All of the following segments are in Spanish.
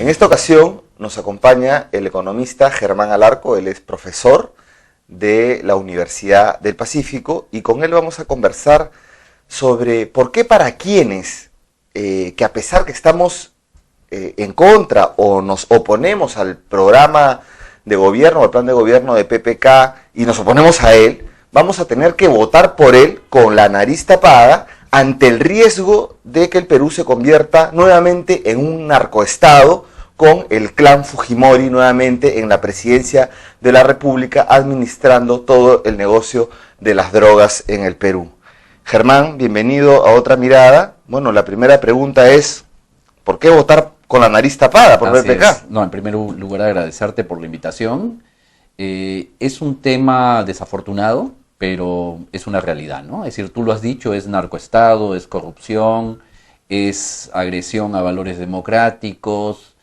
En esta ocasión nos acompaña el economista Germán Alarco, él es profesor de la Universidad del Pacífico y con él vamos a conversar sobre por qué para quienes que a pesar que estamos en contra o nos oponemos al programa de gobierno, al plan de gobierno de PPK y nos oponemos a él, vamos a tener que votar por él con la nariz tapada ante el riesgo de que el Perú se convierta nuevamente en un narcoestado con el clan Fujimori nuevamente en la presidencia de la República administrando todo el negocio de las drogas en el Perú. Germán, bienvenido a Otra Mirada. Bueno, la primera pregunta es, ¿por qué votar con la nariz tapada por PPK? Es. No, en primer lugar agradecerte por la invitación. Es un tema desafortunado, pero es una realidad, ¿no? Es decir, tú lo has dicho, es narcoestado, es corrupción, es agresión a valores democráticos,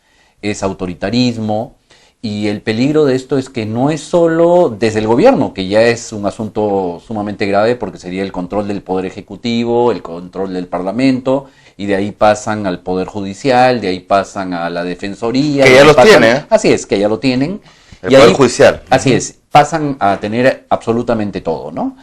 es autoritarismo, y el peligro de esto es que no es solo desde el gobierno, que ya es un asunto sumamente grave porque sería el control del Poder Ejecutivo, el control del Parlamento, y de ahí pasan al Poder Judicial, de ahí pasan a la Defensoría. Que ya lo tiene, ¿eh? Así es, que ya lo tienen. El Poder Judicial. Así es, pasan a tener absolutamente todo, ¿no?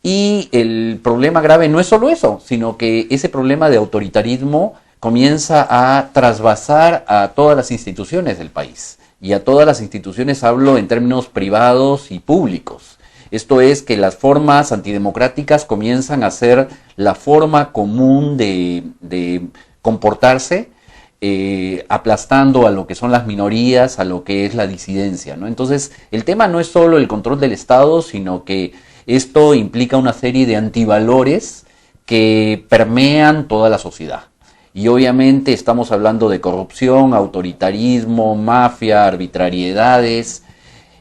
Y el problema grave no es solo eso, sino que ese problema de autoritarismo comienza a trasvasar a todas las instituciones del país. Y a todas las instituciones hablo en términos privados y públicos. Esto es que las formas antidemocráticas comienzan a ser la forma común de comportarse, aplastando a lo que son las minorías, a lo que es la disidencia, ¿no? Entonces, el tema no es solo el control del Estado, sino que esto implica una serie de antivalores que permean toda la sociedad. Y obviamente estamos hablando de corrupción, autoritarismo, mafia, arbitrariedades,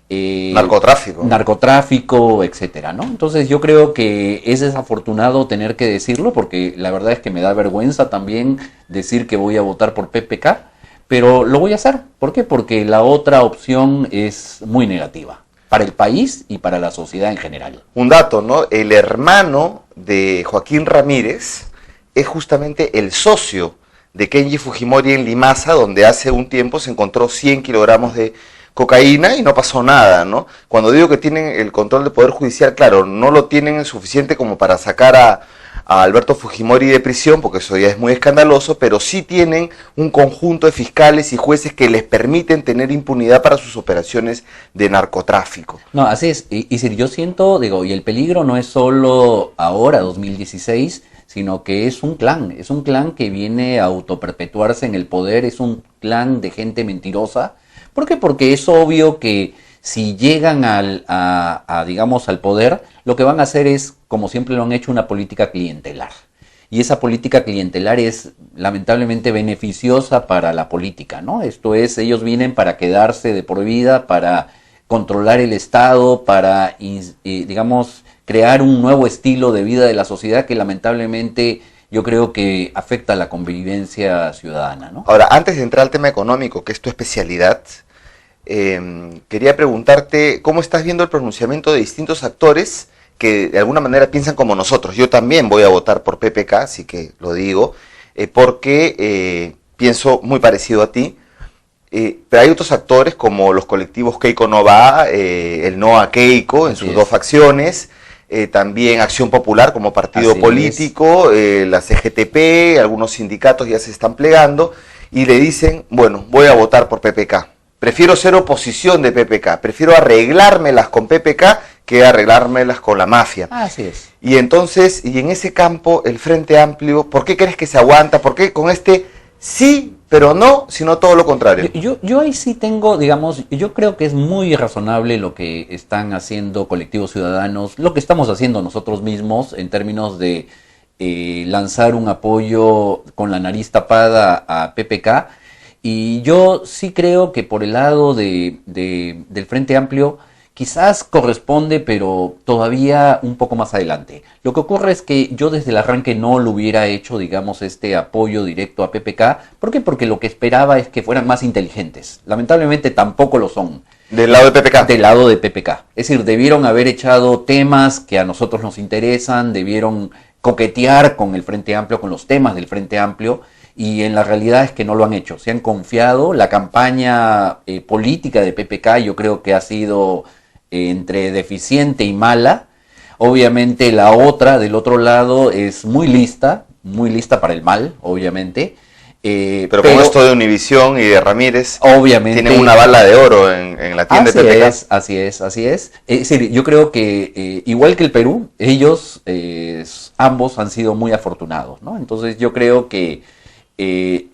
narcotráfico, etcétera, ¿no? Entonces yo creo que es desafortunado tener que decirlo, porque la verdad es que me da vergüenza también decir que voy a votar por PPK, pero lo voy a hacer. ¿Por qué? Porque la otra opción es muy negativa para el país y para la sociedad en general. Un dato, ¿no? El hermano de Joaquín Ramírez es justamente el socio de Kenji Fujimori en Limaza, donde hace un tiempo se encontró 100 kilogramos de cocaína y no pasó nada, ¿no? Cuando digo que tienen el control del Poder Judicial, claro, no lo tienen suficiente como para sacar a Alberto Fujimori de prisión, porque eso ya es muy escandaloso, pero sí tienen un conjunto de fiscales y jueces que les permiten tener impunidad para sus operaciones de narcotráfico. No, así es. Y si yo siento, digo, y el peligro no es solo ahora, 2016, sino que es un clan que viene a autoperpetuarse en el poder, es un clan de gente mentirosa. ¿Por qué? Porque es obvio que si llegan digamos, al poder, lo que van a hacer es, como siempre lo han hecho, una política clientelar. Y esa política clientelar es lamentablemente beneficiosa para la política, ¿no? Esto es, ellos vienen para quedarse de por vida, para controlar el Estado, para, digamos, crear un nuevo estilo de vida de la sociedad que lamentablemente yo creo que afecta a la convivencia ciudadana, ¿no? Ahora, antes de entrar al tema económico, que es tu especialidad, quería preguntarte cómo estás viendo el pronunciamiento de distintos actores que de alguna manera piensan como nosotros. Yo también voy a votar por PPK, así que lo digo, porque pienso muy parecido a ti. Pero hay otros actores como los colectivos Keiko No Va, el No a Keiko en sus dos facciones, también Acción Popular como partido político, la CGTP, algunos sindicatos ya se están plegando y le dicen, bueno, voy a votar por PPK. Prefiero ser oposición de PPK, prefiero arreglármelas con PPK que arreglármelas con la mafia. Así es. Y entonces, y en ese campo, el Frente Amplio, ¿por qué crees que se aguanta? ¿Por qué con este sí, pero no, sino todo lo contrario? Yo ahí sí tengo, digamos, yo creo que es muy razonable lo que están haciendo colectivos ciudadanos, lo que estamos haciendo nosotros mismos en términos de lanzar un apoyo con la nariz tapada a PPK. Y yo sí creo que por el lado del Frente Amplio quizás corresponde, pero todavía un poco más adelante. Lo que ocurre es que yo desde el arranque no lo hubiera hecho, digamos, este apoyo directo a PPK. ¿Por qué? Porque lo que esperaba es que fueran más inteligentes. Lamentablemente tampoco lo son. ¿Del lado de PPK? Del lado de PPK. Es decir, debieron haber echado temas que a nosotros nos interesan, debieron coquetear con el Frente Amplio, con los temas del Frente Amplio, y en la realidad es que no lo han hecho. Se han confiado. La campaña política de PPK yo creo que ha sido entre deficiente y mala. Obviamente la otra, del otro lado, es muy lista para el mal, obviamente. Pero con esto de Univisión y de Ramírez, obviamente tienen una bala de oro en la tienda de PPK. Así es. Es decir, yo creo que igual que el Perú, ellos ambos han sido muy afortunados, ¿no? Entonces yo creo que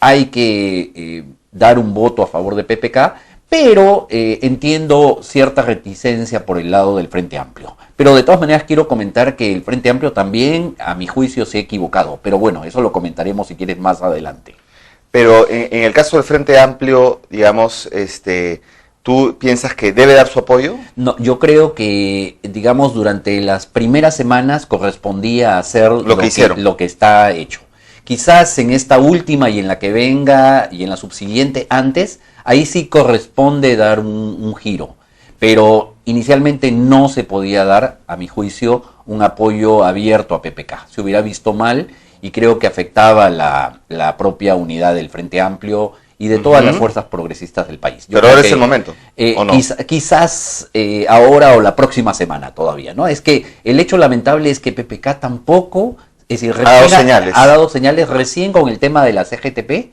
hay que dar un voto a favor de PPK, pero entiendo cierta reticencia por el lado del Frente Amplio. Pero de todas maneras quiero comentar que el Frente Amplio también, a mi juicio, se ha equivocado. Pero bueno, eso lo comentaremos si quieres más adelante. Pero en el caso del Frente Amplio, digamos, ¿tú piensas que debe dar su apoyo? No, yo creo que, digamos, durante las primeras semanas correspondía hacer lo que está hecho. Quizás en esta última y en la que venga y en la subsiguiente antes, ahí sí corresponde dar un giro. Pero inicialmente no se podía dar, a mi juicio, un apoyo abierto a PPK. Se hubiera visto mal y creo que afectaba la propia unidad del Frente Amplio y de todas las fuerzas progresistas del país. Pero ahora es el momento, ¿o no? Quizás ahora o la próxima semana todavía, ¿no? Es que el hecho lamentable es que PPK tampoco, es decir, ha dado señales recién con el tema de la CGTP,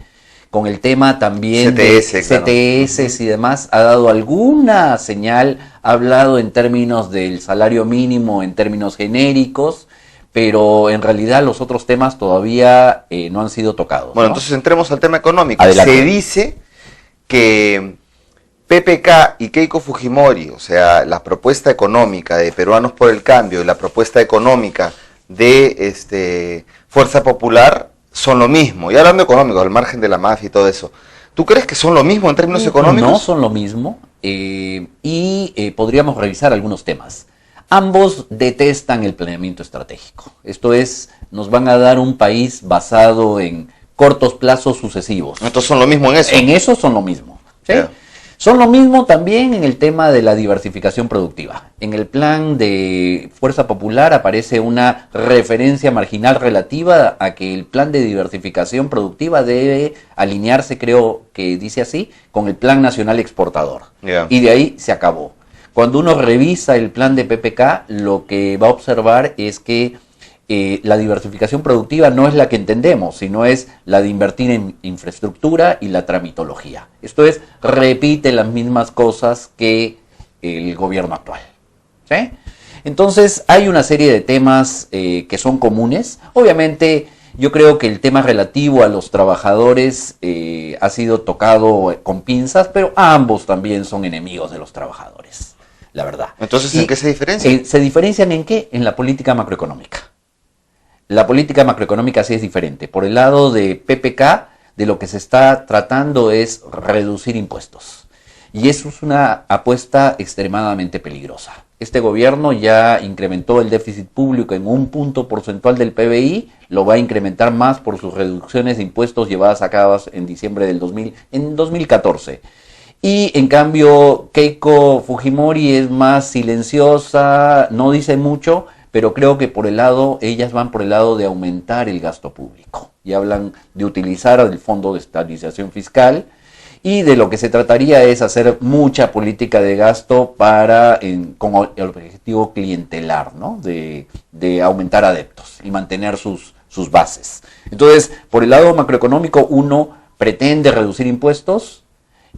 con el tema también de CTS y demás, ha dado alguna señal, ha hablado en términos del salario mínimo, en términos genéricos, pero en realidad los otros temas todavía no han sido tocados. Bueno, ¿no? entonces entremos al tema económico. Adelante. Se dice que PPK y Keiko Fujimori, o sea, la propuesta económica de Peruanos por el Cambio y la propuesta económica de Fuerza Popular son lo mismo. Y hablando económico, al margen de la mafia y todo eso, ¿tú crees que son lo mismo en términos económicos? No son lo mismo y podríamos revisar algunos temas. Ambos detestan el planeamiento estratégico. Esto es, nos van a dar un país basado en cortos plazos sucesivos. ¿Estos son lo mismo en eso? En eso son lo mismo. ¿Sí? Yeah. Son lo mismo también en el tema de la diversificación productiva. En el plan de Fuerza Popular aparece una referencia marginal relativa a que el plan de diversificación productiva debe alinearse, creo que dice así, con el Plan Nacional Exportador. Yeah. Y de ahí se acabó. Cuando uno revisa el plan de PPK, lo que va a observar es que la diversificación productiva no es la que entendemos, sino es la de invertir en infraestructura y la tramitología. Esto es, repite las mismas cosas que el gobierno actual. ¿Sí? Entonces, hay una serie de temas que son comunes. Obviamente, yo creo que el tema relativo a los trabajadores ha sido tocado con pinzas, pero ambos también son enemigos de los trabajadores, la verdad. Entonces, ¿en qué se diferencian? ¿Se diferencian en qué? En la política macroeconómica. La política macroeconómica sí es diferente. Por el lado de PPK, de lo que se está tratando es reducir impuestos. Y eso es una apuesta extremadamente peligrosa. Este gobierno ya incrementó el déficit público en 1 punto porcentual del PBI, lo va a incrementar más por sus reducciones de impuestos llevadas a cabo en diciembre del 2014. Y en cambio Keiko Fujimori es más silenciosa, no dice mucho, pero creo que ellas van por el lado de aumentar el gasto público. Y hablan de utilizar el Fondo de Estabilización Fiscal, y de lo que se trataría es hacer mucha política de gasto con el objetivo clientelar, ¿no? De aumentar adeptos y mantener sus bases. Entonces, por el lado macroeconómico, uno pretende reducir impuestos,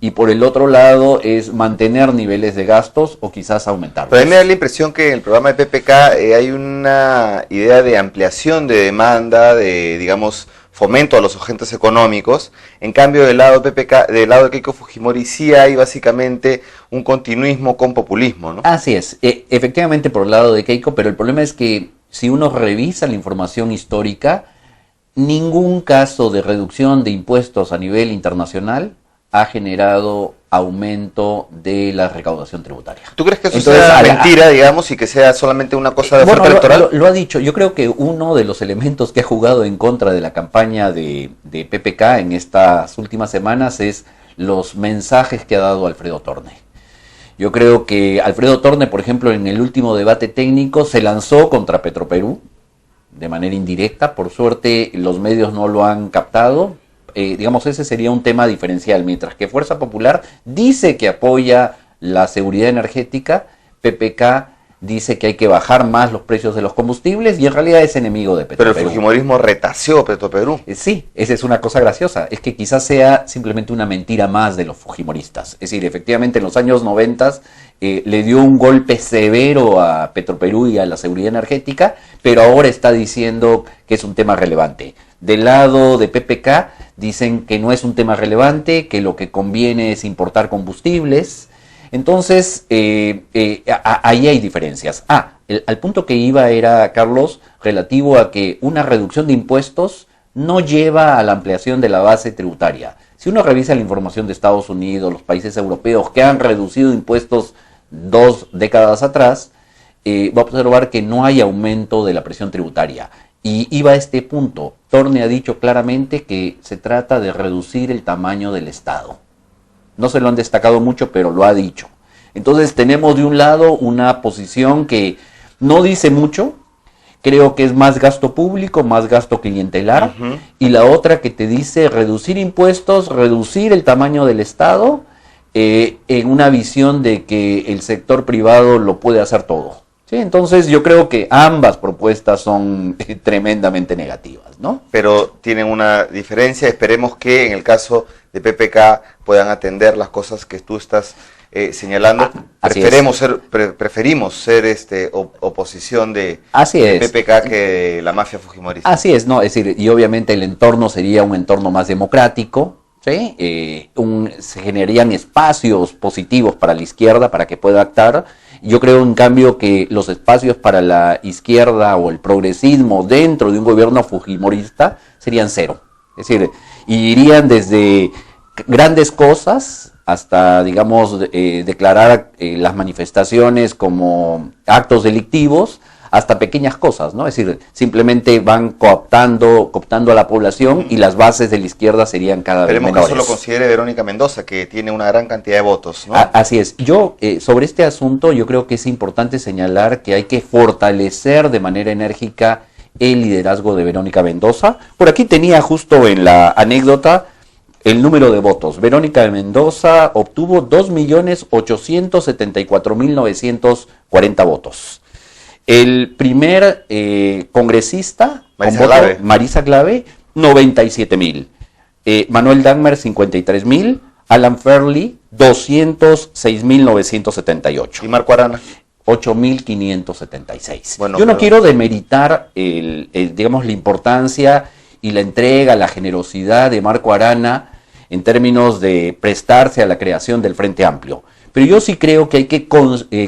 y por el otro lado es mantener niveles de gastos o quizás aumentarlos. Pero a mí me da la impresión que en el programa de PPK hay una idea de ampliación de demanda, de, digamos, fomento a los agentes económicos. En cambio, del lado de PPK, del lado de Keiko Fujimori, sí hay básicamente un continuismo con populismo, ¿no? Así es, efectivamente por el lado de Keiko, pero el problema es que si uno revisa la información histórica, ningún caso de reducción de impuestos a nivel internacional ha generado aumento de la recaudación tributaria. ¿Tú crees que eso sea mentira, digamos, y que sea solamente una cosa de oferta electoral? Lo ha dicho. Yo creo que uno de los elementos que ha jugado en contra de la campaña de PPK en estas últimas semanas es los mensajes que ha dado Alfredo Torne. Yo creo que Alfredo Torne, por ejemplo, en el último debate técnico se lanzó contra Petroperú de manera indirecta. Por suerte los medios no lo han captado. digamos, ese sería un tema diferencial. Mientras que Fuerza Popular dice que apoya la seguridad energética, PPK dice que hay que bajar más los precios de los combustibles y en realidad es enemigo de Petroperú. Pero el fujimorismo retaseó Petroperú. Sí, esa es una cosa graciosa. Es que quizás sea simplemente una mentira más de los fujimoristas. Es decir, efectivamente en los años 90 le dio un golpe severo a Petroperú y a la seguridad energética, pero ahora está diciendo que es un tema relevante. Del lado de PPK dicen que no es un tema relevante, que lo que conviene es importar combustibles. Entonces, ahí hay diferencias. Al punto que iba era, Carlos, relativo a que una reducción de impuestos no lleva a la ampliación de la base tributaria. Si uno revisa la información de Estados Unidos, los países europeos que han reducido impuestos 2 décadas atrás, va a observar que no hay aumento de la presión tributaria. Y iba a este punto. Torne ha dicho claramente que se trata de reducir el tamaño del Estado. No se lo han destacado mucho, pero lo ha dicho. Entonces tenemos de un lado una posición que no dice mucho, creo que es más gasto público, más gasto clientelar, y la otra que te dice reducir impuestos, reducir el tamaño del Estado, en una visión de que el sector privado lo puede hacer todo. ¿Sí? Entonces yo creo que ambas propuestas son tremendamente negativas, ¿no? Pero tienen una diferencia. Esperemos que en el caso de PPK puedan atender las cosas que tú estás señalando. Preferimos ser oposición de PPK que de la mafia fujimorista. Así es, ¿no? Es decir, y obviamente el entorno sería un entorno más democrático, ¿sí? Se generarían espacios positivos para la izquierda para que pueda actuar. Yo creo, en cambio, que los espacios para la izquierda o el progresismo dentro de un gobierno fujimorista serían cero. Es decir, irían desde grandes cosas hasta, digamos, declarar las manifestaciones como actos delictivos, hasta pequeñas cosas, ¿no? Es decir, simplemente van cooptando a la población y las bases de la izquierda serían cada vez menores. Esperemos que eso lo considere Verónica Mendoza, que tiene una gran cantidad de votos, ¿no? Así es. Yo, sobre este asunto, yo creo que es importante señalar que hay que fortalecer de manera enérgica el liderazgo de Verónica Mendoza. Por aquí tenía justo en la anécdota el número de votos. Verónica Mendoza obtuvo 2.874.940 votos. El primer congresista, Marisa Clave, 97.000. Manuel Dagmer, 53.000. Alan Fairley, 206.978. ¿Y Marco Arana? 8.576. Bueno, yo no quiero demeritar digamos, la importancia y la entrega, la generosidad de Marco Arana en términos de prestarse a la creación del Frente Amplio. Pero yo sí creo que hay que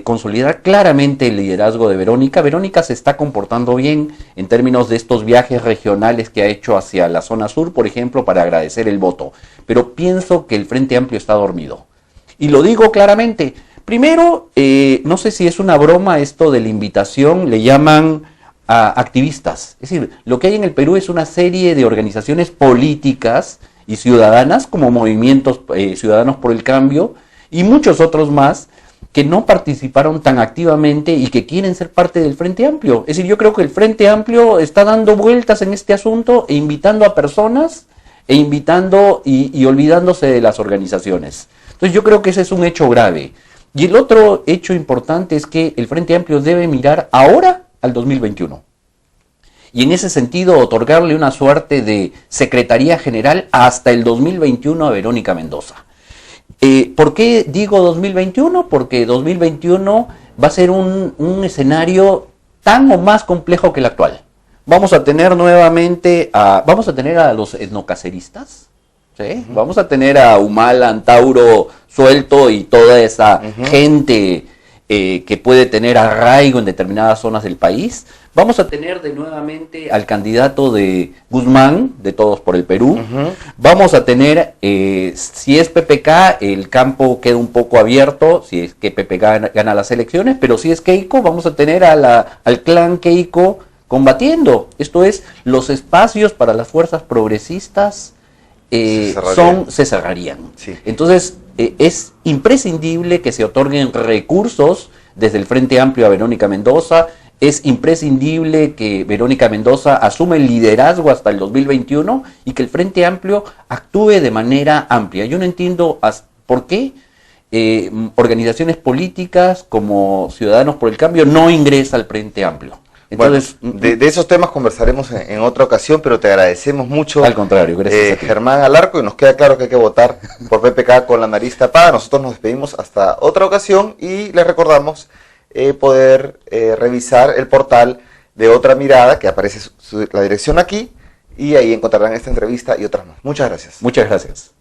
consolidar claramente el liderazgo de Verónica. Verónica se está comportando bien en términos de estos viajes regionales que ha hecho hacia la zona sur, por ejemplo, para agradecer el voto. Pero pienso que el Frente Amplio está dormido. Y lo digo claramente. Primero, no sé si es una broma esto de la invitación, le llaman a activistas. Es decir, lo que hay en el Perú es una serie de organizaciones políticas y ciudadanas, como Movimientos Ciudadanos por el Cambio, y muchos otros más que no participaron tan activamente y que quieren ser parte del Frente Amplio. Es decir, yo creo que el Frente Amplio está dando vueltas en este asunto e invitando a personas y olvidándose de las organizaciones. Entonces yo creo que ese es un hecho grave. Y el otro hecho importante es que el Frente Amplio debe mirar ahora al 2021. Y en ese sentido otorgarle una suerte de Secretaría General hasta el 2021 a Verónica Mendoza. ¿Por qué digo 2021? Porque 2021 va a ser un escenario tan o más complejo que el actual. Vamos a tener nuevamente a los etnocaceristas, ¿sí? Vamos a tener a Humala, Antauro suelto y toda esa gente que puede tener arraigo en determinadas zonas del país. Vamos a tener nuevamente al candidato de Guzmán, de Todos por el Perú. Vamos a tener, si es PPK, el campo queda un poco abierto, si es que PPK gana las elecciones, pero si es Keiko, vamos a tener al clan Keiko combatiendo. Esto es, los espacios para las fuerzas progresistas se cerrarían. Sí. Entonces, es imprescindible que se otorguen recursos desde el Frente Amplio a Verónica Mendoza. es imprescindible que Verónica Mendoza asuma el liderazgo hasta el 2021 y que el Frente Amplio actúe de manera amplia. Yo no entiendo por qué organizaciones políticas como Ciudadanos por el Cambio no ingresa al Frente Amplio. Entonces, bueno, de esos temas conversaremos en otra ocasión, pero te agradecemos mucho. Al contrario, gracias a ti. Germán Alarco, y nos queda claro que hay que votar por PPK con la nariz tapada. Nosotros nos despedimos hasta otra ocasión y les recordamos poder revisar el portal de Otra Mirada, que aparece la dirección aquí, y ahí encontrarán esta entrevista y otras más. Muchas gracias. Muchas gracias.